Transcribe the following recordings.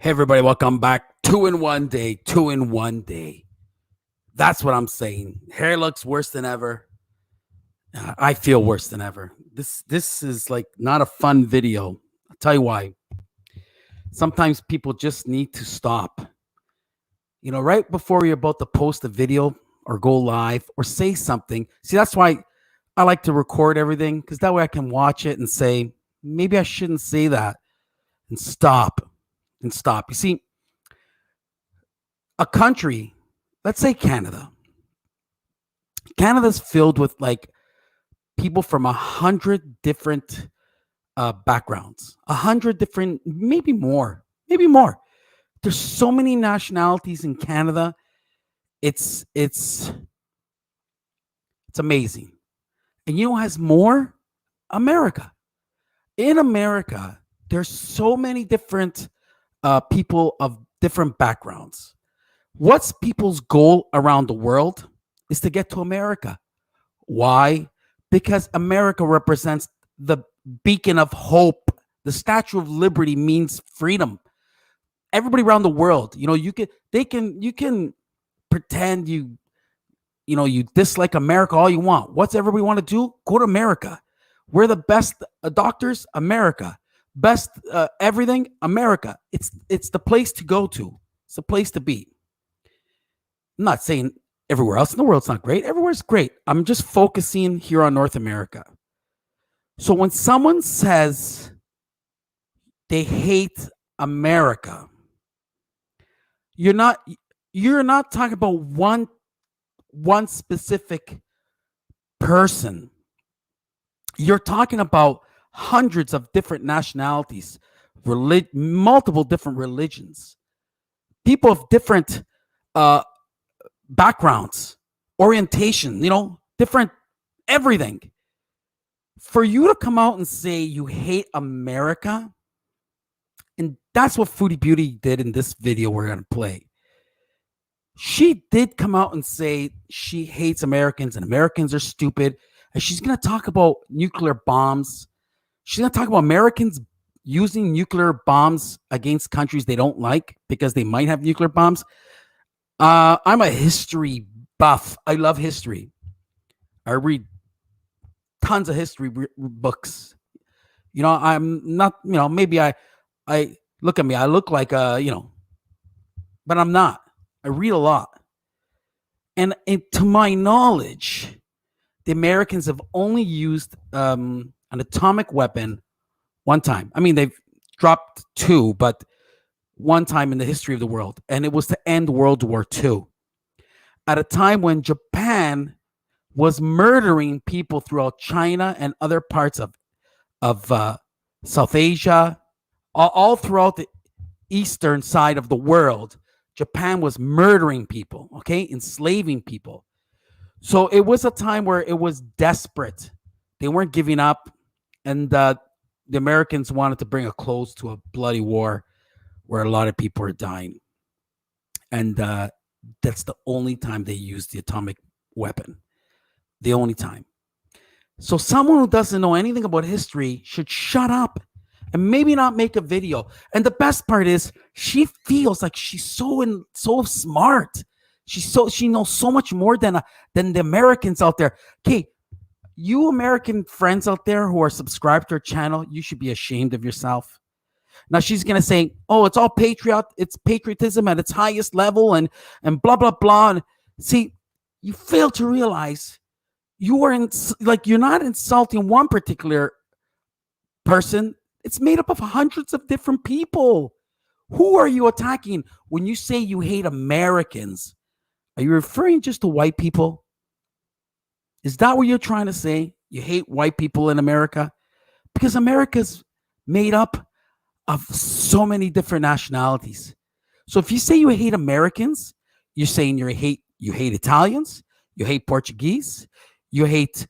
Hey, everybody, welcome back. 2 in 1 day, 2 in 1 day. That's what I'm saying. Hair looks worse than ever. I feel worse than ever. This is like not a fun video. I'll tell you why. Sometimes people just need to stop. Right before you're about to post a video or go live or say something. See, that's why I like to record everything, because that way I can watch it and say, maybe I shouldn't say that, and stop. You see, a country, let's say Canada's filled with like people from 100 different backgrounds, 100 different, maybe more. There's so many nationalities in Canada. It's amazing. And you know who has more? America. In America, there's so many different people of different backgrounds. What's people's goal around the world? Is to get to America. Why? Because America represents the beacon of hope. The Statue of Liberty means freedom. Everybody around the world, you can pretend you dislike America all you want. What's everybody want to do? Go to America. We're the best doctors, America. Best everything, America. It's the place to go to. It's the place to be. I'm not saying everywhere else in the world's not great. Everywhere's great. I'm just focusing here on North America. So when someone says they hate America, you're not talking about one specific person. You're talking about hundreds of different nationalities, multiple different religions, people of different backgrounds, orientation, different everything. For you to come out and say you hate America, and that's what Foodie Beauty did in this video we're going to play. She did come out and say she hates Americans and Americans are stupid. And she's going to talk about nuclear bombs. She's going to talk about Americans using nuclear bombs against countries they don't like because they might have nuclear bombs. I'm a history buff. I love history. I read tons of history books. I'm not, maybe I look at me. I look like, but I'm not. I read a lot. And to my knowledge, the Americans have only used an atomic weapon one time. I mean, they've dropped two, but one time in the history of the world. And it was to end World War II. At a time when Japan was murdering people throughout China and other parts of South Asia, all throughout the eastern side of the world, Japan was murdering people, enslaving people. So it was a time where it was desperate. They weren't giving up. And the Americans wanted to bring a close to a bloody war where a lot of people are dying. And that's the only time they used the atomic weapon. The only time. So someone who doesn't know anything about history should shut up and maybe not make a video. And the best part is she feels like she's so smart. She knows so much more than the Americans out there. Okay, you American friends out there who are subscribed to her channel, you should be ashamed of yourself. Now she's gonna say, "Oh, it's all it's patriotism at its highest level, and blah blah blah." And see, you fail to realize you're not insulting one particular person. It's made up of hundreds of different people. Who are you attacking when you say you hate Americans? Are you referring just to white people? Is that what you're trying to say? You hate white people in America? Because America's made up of so many different nationalities. So if you say you hate Americans, you're saying you hate Italians, you hate Portuguese, you hate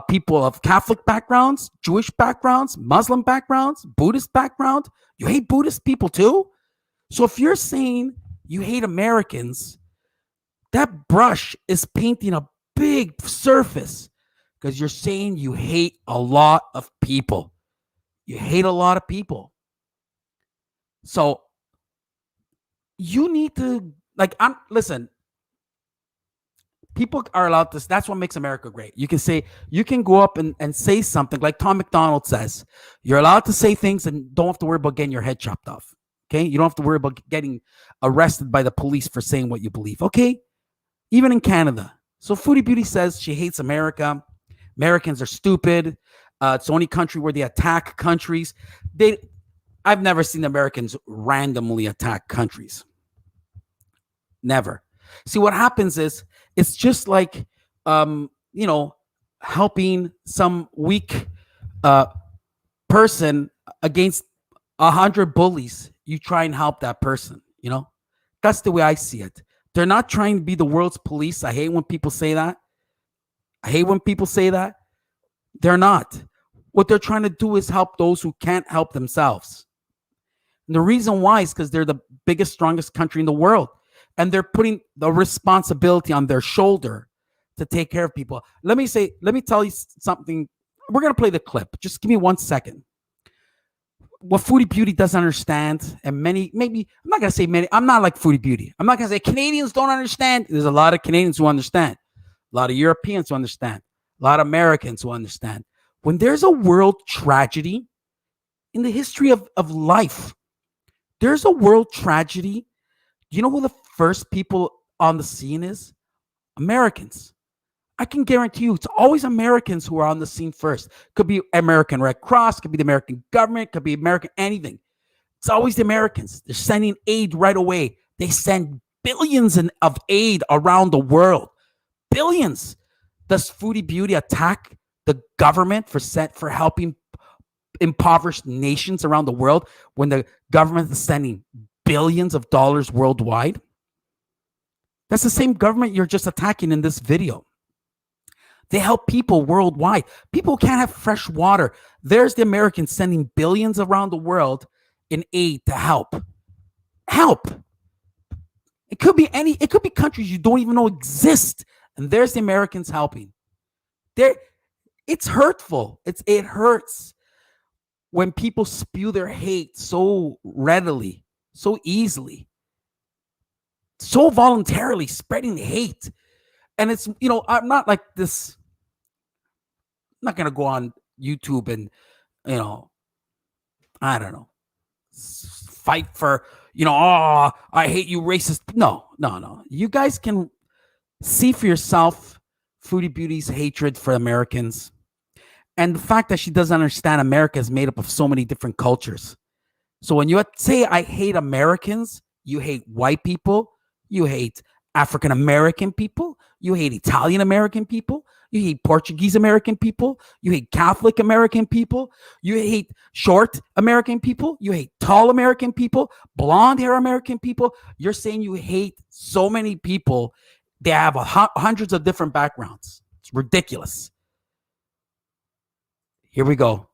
people of Catholic backgrounds, Jewish backgrounds, Muslim backgrounds, Buddhist background. You hate Buddhist people too? So if you're saying you hate Americans, that brush is painting a big surface because you're saying you hate a lot of people. You hate a lot of people. So You need to like I'm listen, people are allowed to. That's what makes America great. You can say, you can go up and say something like Tom McDonald says. You're allowed to say things and don't have to worry about getting your head chopped off. Okay. You don't have to worry about getting arrested by the police for saying what you believe. Okay. Even in Canada. So Foodie Beauty says she hates America. Americans are stupid. It's the only country where they attack countries. I've never seen Americans randomly attack countries. Never. See, what happens is it's just like, you know, helping some weak uh, person against 100 bullies. You try and help that person. That's the way I see it. They're not trying to be the world's police. I hate when people say that. I hate when people say that. They're not. What they're trying to do is help those who can't help themselves. And the reason why is because they're the biggest, strongest country in the world. And they're putting the responsibility on their shoulder to take care of people. Let me tell you something. We're going to play the clip. Just give me 1 second. What Foodie Beauty doesn't understand, and maybe, I'm not going to say many, I'm not like Foodie Beauty. I'm not going to say Canadians don't understand. There's a lot of Canadians who understand, a lot of Europeans who understand, a lot of Americans who understand. When there's a world tragedy in the history of life, there's a world tragedy. You know who the first people on the scene is? Americans. I can guarantee you it's always Americans who are on the scene first. Could be American Red Cross, could be the American government, could be American anything. It's always the Americans. They're sending aid right away. They send billions of aid around the world. Billions. Does Foodie Beauty attack the government for helping impoverished nations around the world when the government is sending billions of dollars worldwide? That's the same government you're just attacking in this video. They help people worldwide. People can't have fresh water. There's the Americans sending billions around the world in aid to help. Help. It could be countries you don't even know exist. And there's the Americans helping. It's hurtful. It hurts when people spew their hate so readily, so easily, so voluntarily, spreading hate. And it's, I'm not like this. I'm not going to go on YouTube and, I don't know, fight for, I hate you, racist. No. You guys can see for yourself Foodie Beauty's hatred for Americans. And the fact that she doesn't understand America is made up of so many different cultures. So when you say, I hate Americans, you hate white people, you hate African American people, you hate Italian American people, you hate Portuguese American people, you hate Catholic American people, you hate short American people, you hate tall American people, blonde hair American people. You're saying you hate so many people. They have hundreds of different backgrounds. It's ridiculous. Here we go.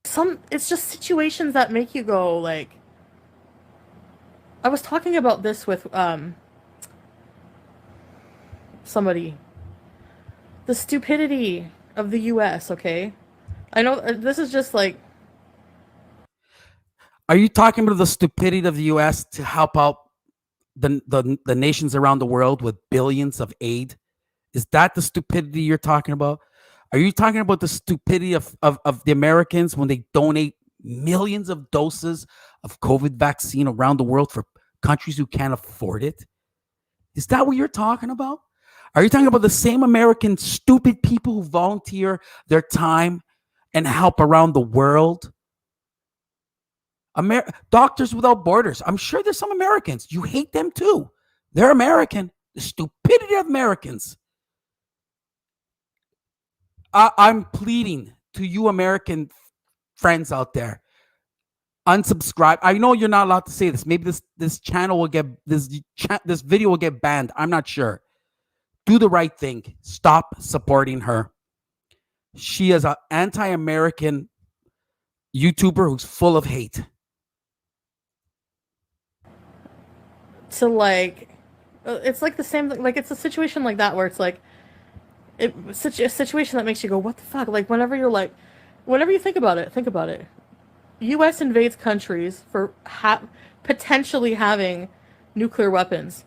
It's just situations that make you go like, I was talking about this with somebody. The stupidity of the US, okay? I know this is just like, are you talking about the stupidity of the US to help out the nations around the world with billions of aid? Is that the stupidity you're talking about? Are you talking about the stupidity of the Americans when they donate millions of doses of COVID vaccine around the world for countries who can't afford it? Is that what you're talking about? Are you talking about the same American stupid people who volunteer their time and help around the world? Doctors Without Borders. I'm sure there's some Americans. You hate them too. They're American. The stupidity of Americans. I'm pleading to you American friends out there. Unsubscribe. I know you're not allowed to say this. Maybe this channel will get this video will get banned. I'm not sure. Do the right thing. Stop supporting her. She is an anti-American YouTuber who's full of hate. to like, it's like the same, like it's a situation like that where it's like, such a situation that makes you go, what the fuck? Like whenever you're like, whenever you think about it, U.S. invades countries for potentially having nuclear weapons.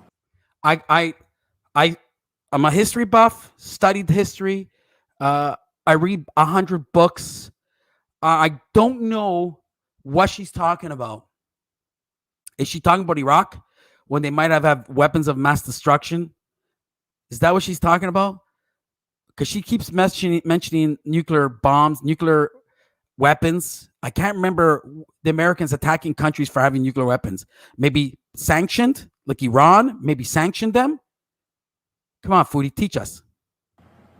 I I I I'm a history buff, studied history. Uh, I read 100 books. I don't know what she's talking about. Is she talking about Iraq when they might have weapons of mass destruction? Is that what she's talking about? Because she keeps mentioning nuclear bombs, nuclear weapons. I can't remember the Americans attacking countries for having nuclear weapons. Maybe sanctioned, like Iran, maybe sanctioned them. Come on, Foodie, teach us.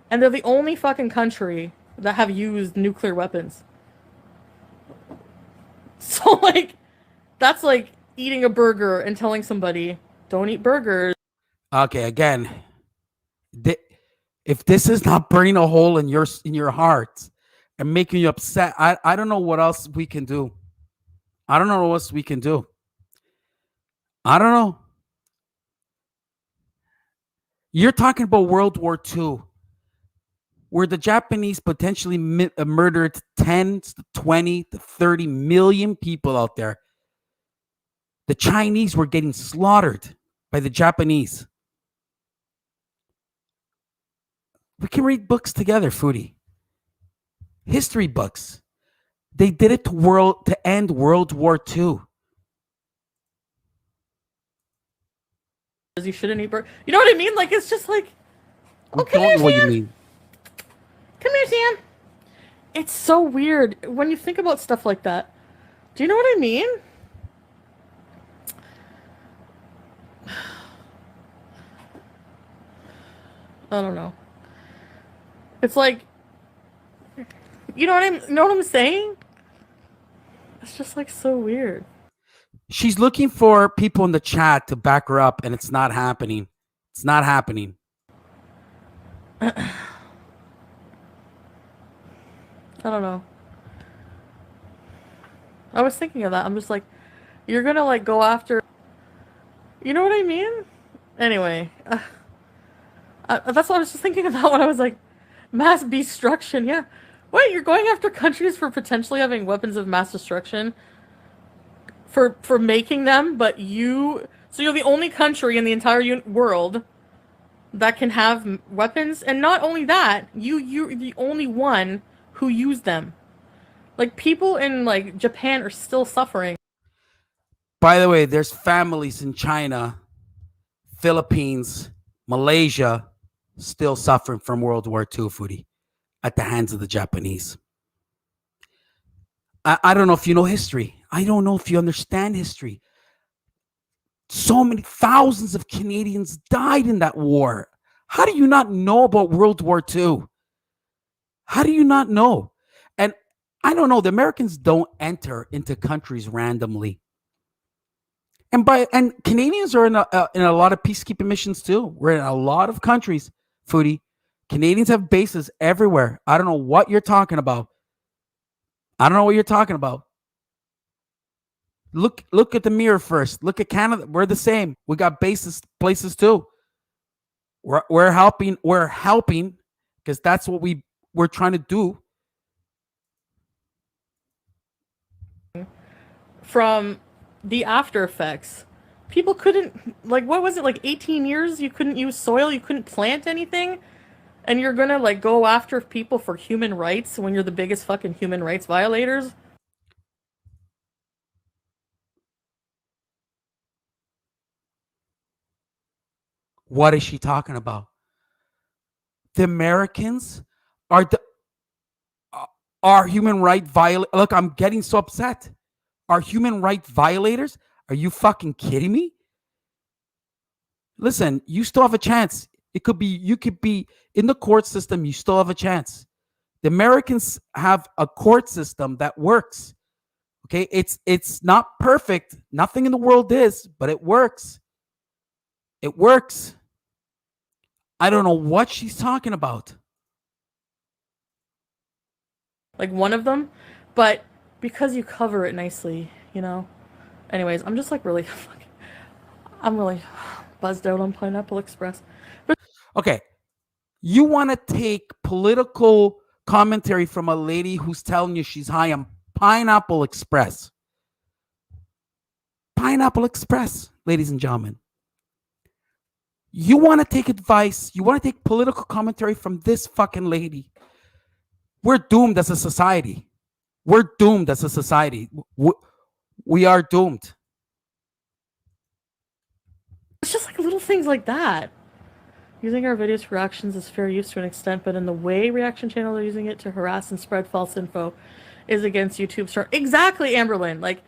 And they're the only fucking country that have used nuclear weapons. So, like, that's like eating a burger and telling somebody, don't eat burgers. Okay, again, if this is not burning a hole in your heart and making you upset, I don't know what else we can do. I don't know what else we can do. I don't know. You're talking about World War II, where the Japanese potentially murdered 10 to 20 to 30 million people out there. The Chinese were getting slaughtered by the Japanese. We can read books together, Foodie. History books. They did it to end World War II. You shouldn't eat burgers. You know what I mean? Like, it's just like, oh, come here, Don't know what you Sam. mean. Come here, Sam. It's so weird when you think about stuff like that. Do you know what I mean? I don't know. It's like, you know what I'm saying? It's just like so weird. She's looking for people in the chat to back her up, and it's not happening. It's not happening. I don't know. I was thinking of that. I'm just like, you're gonna like go after. You know what I mean? Anyway, that's what I was just thinking about when I was like, mass destruction. Yeah. Wait, you're going after countries for potentially having weapons of mass destruction? For making them, but so you're the only country in the entire world that can have weapons, and not only that, you're the only one who used them. Like, people in like Japan are still suffering. By the way, there's families in China, Philippines, Malaysia still suffering from World War II, Foodie, at the hands of the Japanese. I don't know if you know history. I don't know if you understand history. So many thousands of Canadians died in that war. How do you not know about World War II? How do you not know? And I don't know. The Americans don't enter into countries randomly. And Canadians are in a lot of peacekeeping missions too. We're in a lot of countries, Foodie. Canadians have bases everywhere. I don't know what you're talking about. I don't know what you're talking about. Look at the mirror first. Look at Canada. We're the same. We got bases places too. We're helping. We're helping because that's what we're trying to do. From the after effects, people couldn't, like, what was it, like 18 years you couldn't use soil, you couldn't plant anything, and you're gonna like go after people for human rights when you're the biggest fucking human rights violators? What is she talking about? The Americans are human right violators. Look, I'm getting so upset. Are human rights violators? Are you fucking kidding me? Listen, you still have a chance. You could be in the court system. You still have a chance. The Americans have a court system that works. Okay, it's not perfect. Nothing in the world is, but it works. It works. I don't know what she's talking about. Like one of them, but because you cover it nicely, you know. Anyways, I'm just like really I'm really buzzed out on Pineapple Express. Okay, you want to take political commentary from a lady who's telling you she's high on Pineapple Express. Pineapple Express, ladies and gentlemen. You want to take advice, you want to take political commentary from this fucking lady. We're doomed as a society. We're doomed as a society. We are doomed. It's just like little things like that. Using our videos for reactions is fair use to an extent, but in the way reaction channels are using it to harass and spread false info is against YouTube's turn. Exactly, Amberlynn. Like,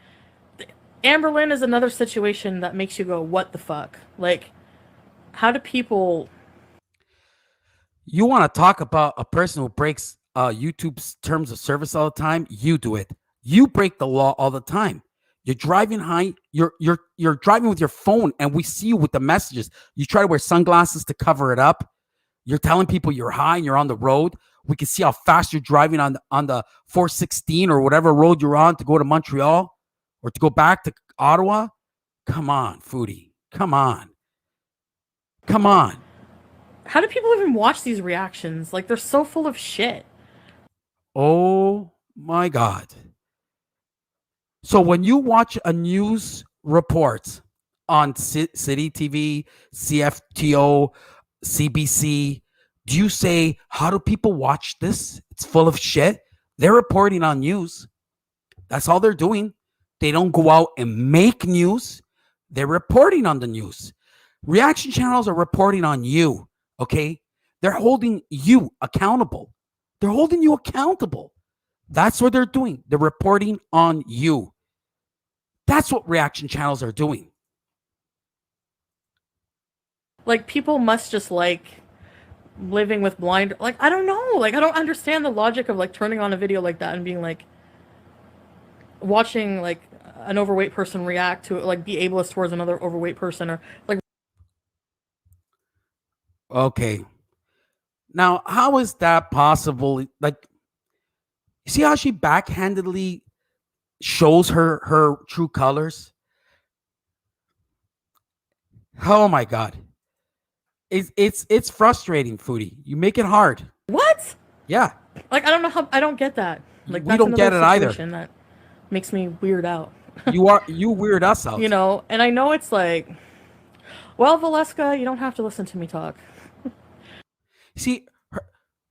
Amberlynn is another situation that makes you go, what the fuck? Like, how do people... You want to talk about a person who breaks YouTube's terms of service all the time? You do it. You break the law all the time. You're driving high. You're driving with your phone, and we see you with the messages. You try to wear sunglasses to cover it up. You're telling people you're high and you're on the road. We can see how fast you're driving on the 416 or whatever road you're on to go to Montreal or to go back to Ottawa. Come on, Foodie. Come on. Come on. How do people even watch these reactions? Like, they're so full of shit. Oh my God. So when you watch a news report on City TV, CFTO, CBC, do you say, how do people watch this? It's full of shit. They're reporting on news. That's all they're doing. They don't go out and make news. They're reporting on the news. Reaction channels are reporting on you, okay? They're holding you accountable. They're holding you accountable. That's what they're doing. They're reporting on you. That's what reaction channels are doing. Like, people must just like living with blind, like, I don't know, like, I don't understand the logic of like turning on a video like that and being like, watching like an overweight person react to it, like be ableist towards another overweight person, or like... Okay. Now, how is that possible? Like, you see how she backhandedly shows her true colors? Oh my God. It's frustrating, Foodie. You make it hard. What? Yeah. Like, I don't know how, I don't get that. Like, We don't get it either. That makes me weird out. You weird us out. You know, and I know it's like, well, Valeska, you don't have to listen to me talk. See,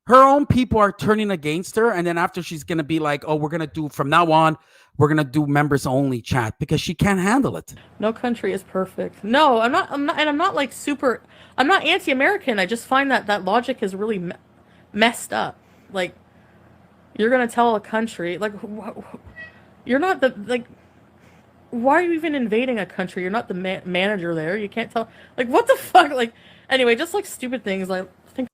her own people are turning against her, and then after she's gonna be like, oh, we're gonna do from now on, we're gonna do members only chat because she can't handle it. No country is perfect. No, I'm not, and I'm not like super, I'm not anti-American. I just find that logic is really messed up. Like, you're gonna tell a country, like, you're not the, like, why are you even invading a country? You're not the manager there. You can't tell, like, what the fuck? Like, anyway, just like stupid things. Like, think.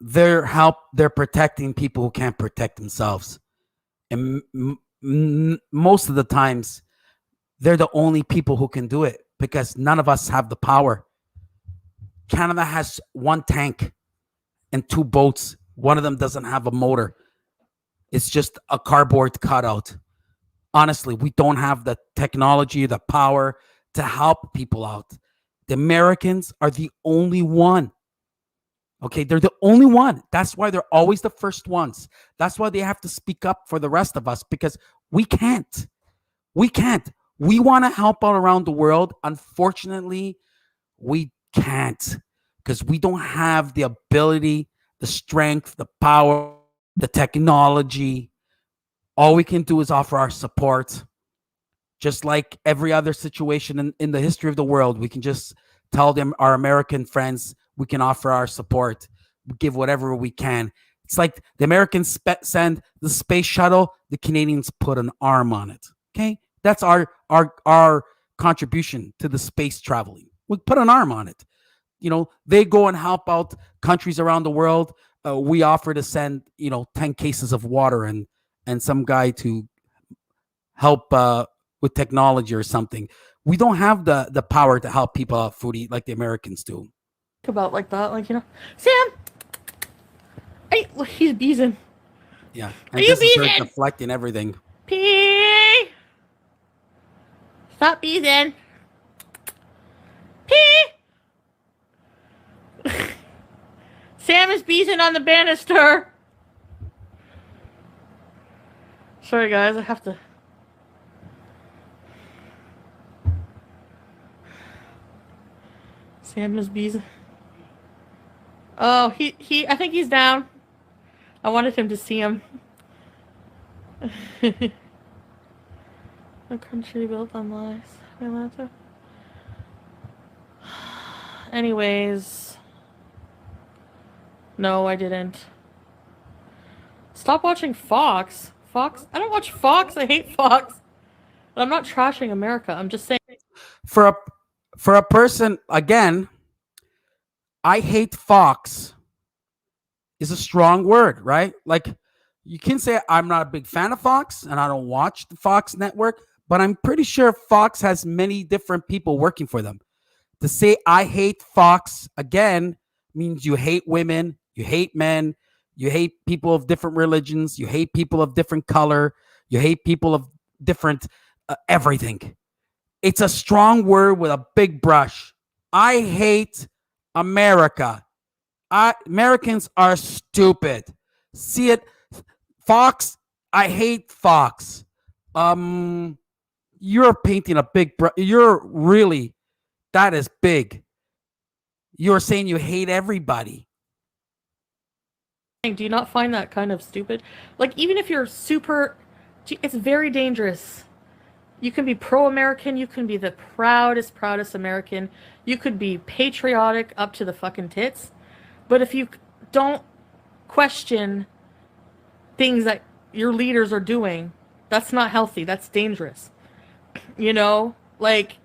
They're protecting people who can't protect themselves, and most of the times, they're the only people who can do it because none of us have the power. Canada has one tank and two boats. One of them doesn't have a motor. It's just a cardboard cutout. Honestly, we don't have the technology, the power to help people out. The Americans are the only one. Okay, they're the only one. That's why they're always the first ones. That's why they have to speak up for the rest of us because we can't. We can't. We want to help out around the world. Unfortunately, we can't because we don't have the ability, the strength, the power, the technology. All we can do is offer our support. Just like every other situation in the history of the world, we can just tell them, our American friends, we can offer our support. We give whatever we can. It's like the Americans send the space shuttle, the Canadians put an arm on it. Okay? That's our contribution to the space traveling. We put an arm on it. You know, they go and help out countries around the world. We offer to send, 10 cases of water and some guy to help with technology or something. We don't have the power to help people out, Foodie, like the Americans do. About like that, like, Sam, hey, look, he's beezing. Yeah, and this is her beezing? deflecting everything. Pee, stop beezing. Pee. Sam is beezing on the banister. Sorry, guys. I have to. Samuel's bees. Oh, he. I think he's down. I wanted him to see him. A country built on lies. Atlanta. Anyways. No, I didn't. Stop watching Fox. Fox? I don't watch Fox. I hate Fox. But I'm not trashing America. I'm just saying. For a person, again, I hate Fox is a strong word, right? Like, you can say I'm not a big fan of Fox and I don't watch the Fox network, but I'm pretty sure Fox has many different people working for them. To say I hate Fox, again, means you hate women, you hate men, you hate people of different religions, you hate people of different color, you hate people of different everything. It's a strong word with a big brush. I hate America. Americans are stupid. See it? Fox, I hate Fox. You're painting a big you're really, that is big. You're saying you hate everybody. Do you not find that kind of stupid? Like, even if you're super... It's very dangerous. You can be pro-American, you can be the proudest American, you could be patriotic up to the fucking tits, but if you don't question things that your leaders are doing, that's not healthy, that's dangerous. You know? Like,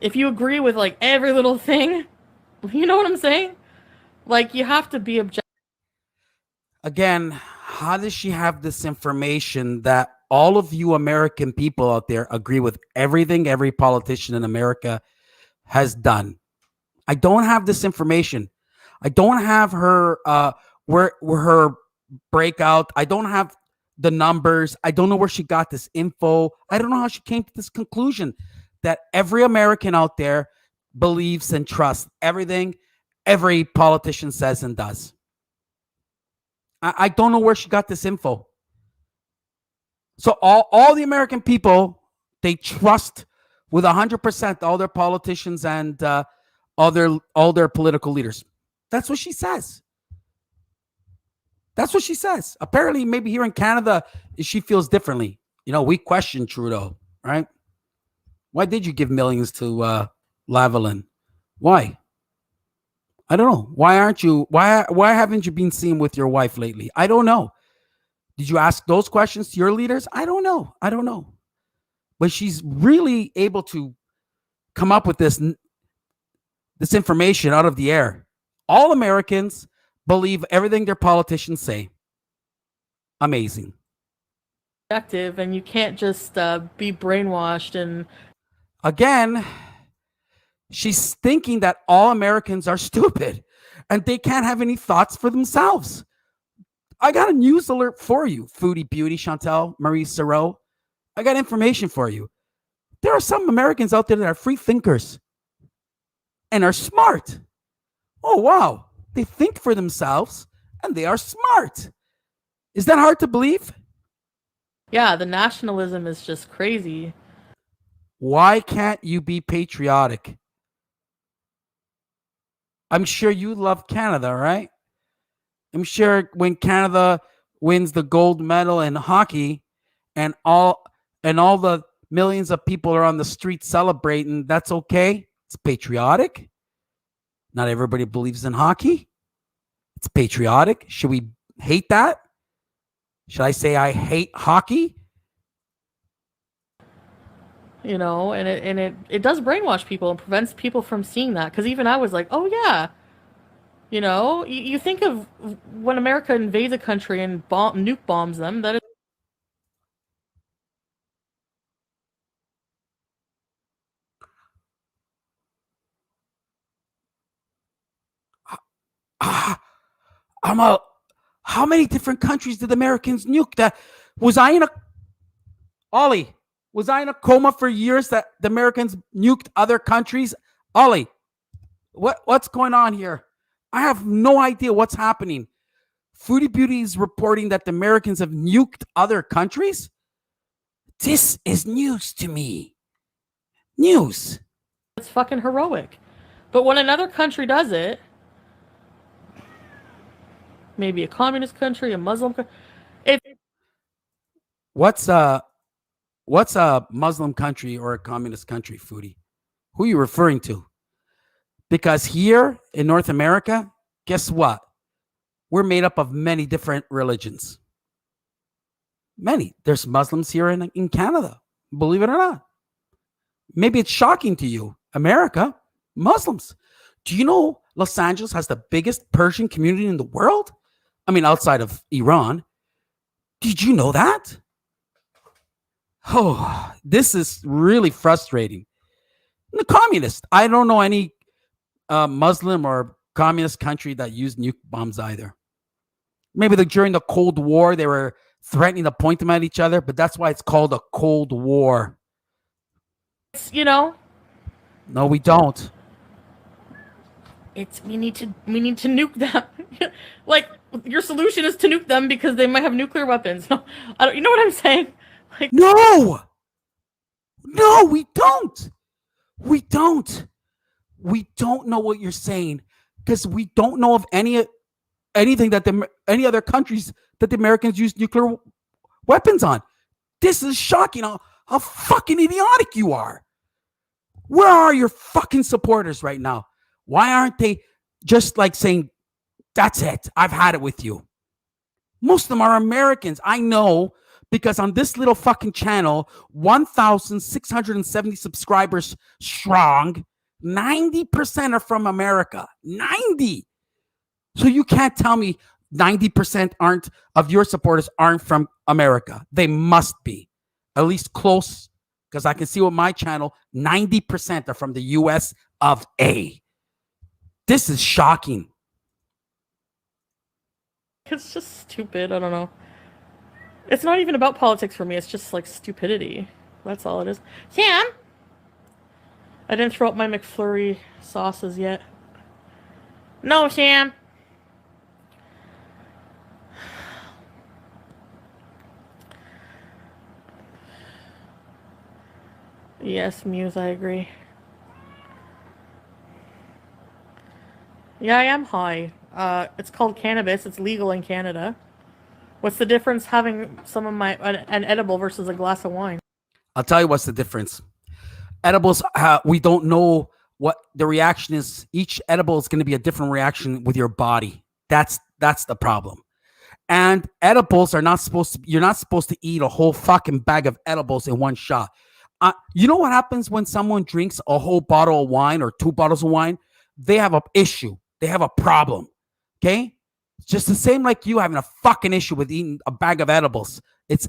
if you agree with, like, every little thing, you know what I'm saying? Like, you have to be objective. Again, how does she have this information that all of you American people out there agree with everything every politician in America has done? I don't have this information. I don't have her where her breakout. I don't have the numbers. I don't know where she got this info. I don't know how she came to this conclusion that every American out there believes and trusts everything every politician says and does. I don't know where she got this info. So all the American people, they trust with 100% all their politicians and all their political leaders. That's what she says. That's what she says. Apparently, maybe here in Canada, she feels differently. You know, we question Trudeau, right? Why did you give millions to Lavalin? Why? I don't know. Why haven't you been seen with your wife lately? I don't know. Did you ask those questions to your leaders? I don't know. But she's really able to come up with this information out of the air. All Americans believe everything their politicians say. Amazing. And you can't just be brainwashed. And again, she's thinking that all Americans are stupid and they can't have any thoughts for themselves. I got a news alert for you, Foodie Beauty, Chantel, Marie Sereau. I got information for you. There are some Americans out there that are free thinkers and are smart. Oh, wow. They think for themselves and they are smart. Is that hard to believe? Yeah, the nationalism is just crazy. Why can't you be patriotic? I'm sure you love Canada, right? I'm sure when Canada wins the gold medal in hockey and all the millions of people are on the street celebrating, that's okay. It's patriotic. Not everybody believes in hockey. It's patriotic. Should we hate that? Should I say I hate hockey? You know, and it does brainwash people and prevents people from seeing that. Because even I was like, oh yeah. You know, you think of when America invades a country and nuke bombs them, that is... How many different countries did Americans nuke? That was I in a Ollie? Was I in a coma for years that the Americans nuked other countries? Ollie, what's going on here? I have no idea what's happening. Foodie Beauty is reporting that the Americans have nuked other countries. This is news to me. News. It's fucking heroic. But when another country does it, maybe a communist country, a Muslim country, What's a Muslim country or a communist country, Foodie? Who are you referring to? Because here in North America, guess what? We're made up of many different religions. Many. There's Muslims here in Canada, believe it or not. Maybe it's shocking to you. America, Muslims. Do you know Los Angeles has the biggest Persian community in the world? I mean, outside of Iran. Did you know that? Oh, this is really frustrating. The communist. I don't know any Muslim or communist country that used nuke bombs either. Maybe during the Cold War, they were threatening to point them at each other, but that's why it's called a Cold War. you know, No, we don't. we need to nuke them. Like, your solution is to nuke them because they might have nuclear weapons. No, you know what I'm saying? Like, No, we don't. We don't know what you're saying because we don't know of anything that any other countries that the Americans use nuclear weapons on. This is shocking. How fucking idiotic you are. Where are your fucking supporters right now? Why aren't they just like saying, that's it, I've had it with you? Most of them are Americans. I know, because on this little fucking channel, 1,670 subscribers strong, 90% are from America. 90. So you can't tell me 90% of your supporters aren't from America. They must be. At least close, because I can see with my channel, 90% are from the US of A. This is shocking. it's just stupid. I don't know. It's not even about politics for me. It's just like stupidity. That's all it is. Sam! I didn't throw up my McFlurry sauces yet. No, Sam! Yes, Muse, I agree. Yeah, I am high. It's called cannabis. It's legal in Canada. What's the difference having some of an edible versus a glass of wine? I'll tell you what's the difference. Edibles, we don't know what the reaction is. Each edible is going to be a different reaction with your body. That's the problem. And edibles are not supposed to, you're not supposed to eat a whole fucking bag of edibles in one shot. You know what happens when someone drinks a whole bottle of wine or 2 bottles of wine? They have an issue. They have a problem. Okay? It's just the same like you having a fucking issue with eating a bag of edibles. It's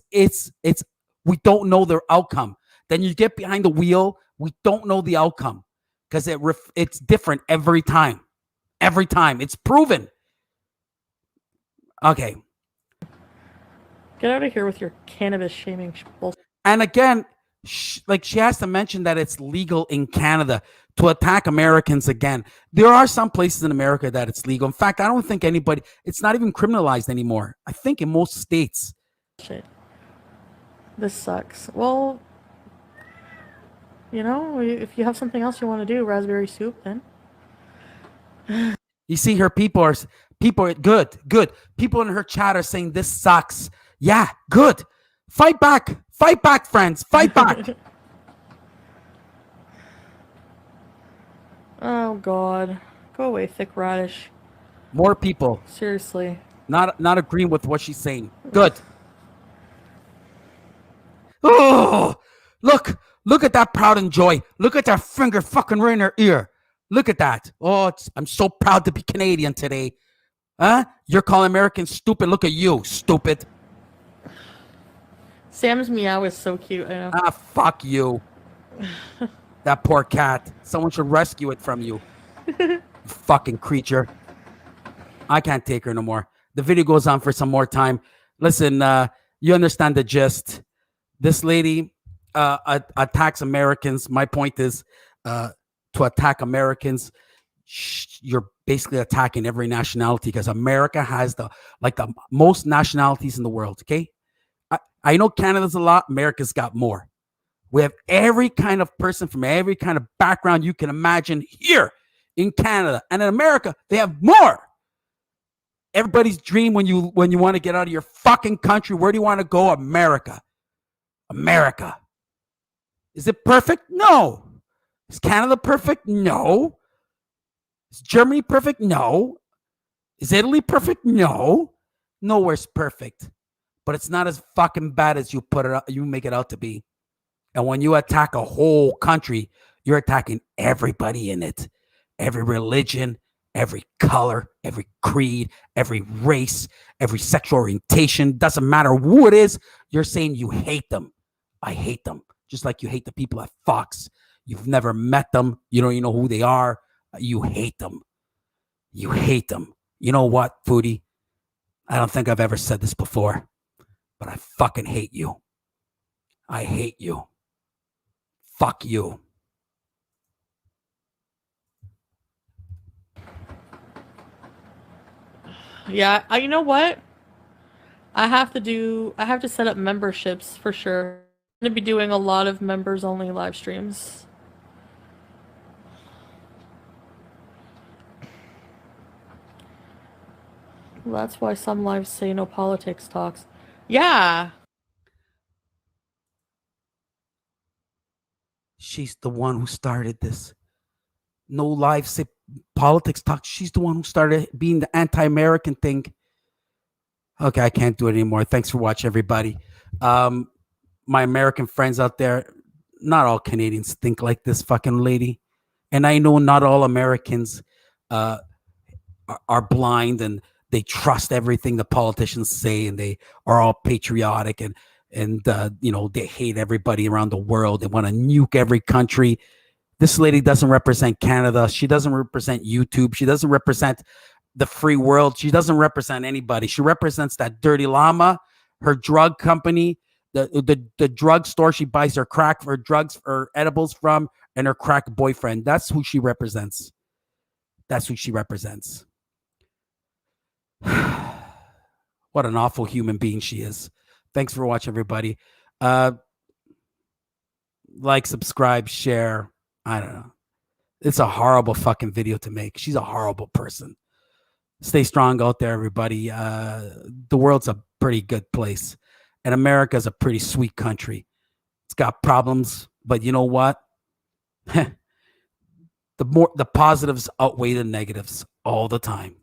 we don't know their outcome. Then you get behind the wheel, we don't know the outcome because it's different every time. Every time. It's proven. Okay. Get out of here with your cannabis shaming bullshit. And again, she has to mention that it's legal in Canada to attack Americans again. There are some places in America that it's legal. In fact, I don't think it's not even criminalized anymore. I think in most states. Shit. This sucks. Well, if you have something else you want to do, raspberry soup, then. You see, her people are good. People in her chat are saying this sucks. Yeah, good. Fight back, friends. Fight back. Oh God, go away, thick radish. More people. Seriously. Not agreeing with what she's saying. Good. Oh, look at that proud and joy. Look at that finger fucking right in her ear. Look at that. Oh, I'm so proud to be Canadian today. Huh? You're calling Americans stupid. Look at you, stupid. Sam's meow is so cute. I know. Ah, fuck you. That poor cat. Someone should rescue it from you. Fucking creature. I can't take her no more. The video goes on for some more time. Listen, you understand the gist. This lady attacks Americans. My point is to attack Americans. basically attacking every nationality because America has the most nationalities in the world. Okay, I know Canada's a lot. America's got more. We have every kind of person from every kind of background you can imagine here in Canada, and in America they have more. Everybody's dream when you want to get out of your fucking country, where do you want to go? America. America. Is it perfect? No. Is Canada perfect? No. Is Germany perfect? No. Is Italy perfect? No. Nowhere's perfect. But it's not as fucking bad as you make it out to be. And when you attack a whole country, you're attacking everybody in it. Every religion, every color, every creed, every race, every sexual orientation. Doesn't matter who it is. You're saying you hate them. I hate them. Just like you hate the people at Fox. You've never met them. You don't even know who they are. You hate them. You hate them. You know what, Foodie? I don't think I've ever said this before, but I fucking hate you. I hate you. Fuck you. Yeah, you know what? I have to set up memberships for sure. I'm gonna be doing a lot of members only live streams. Well, that's why some lives say no politics talks. Yeah. She's the one who started this. No live say politics talk. She's the one who started being the anti-American thing. Okay, I can't do it anymore. Thanks for watching, everybody. My American friends out there, not all Canadians think like this fucking lady. And I know not all Americans are blind and they trust everything the politicians say, and they are all patriotic and they hate everybody around the world. They want to nuke every country. This lady doesn't represent Canada. She doesn't represent YouTube. She doesn't represent the free world. She doesn't represent anybody. She represents that dirty llama, her drug company, the drug store she buys her crack for drugs or edibles from, and her crack boyfriend. That's who she represents. That's who she represents. What an awful human being she is. Thanks for watching, everybody. Like, subscribe, share. I don't know. It's a horrible fucking video to make. She's a horrible person. Stay strong out there, everybody. The world's a pretty good place, and America's a pretty sweet country. It's got problems, but you know what? The positives outweigh the negatives all the time.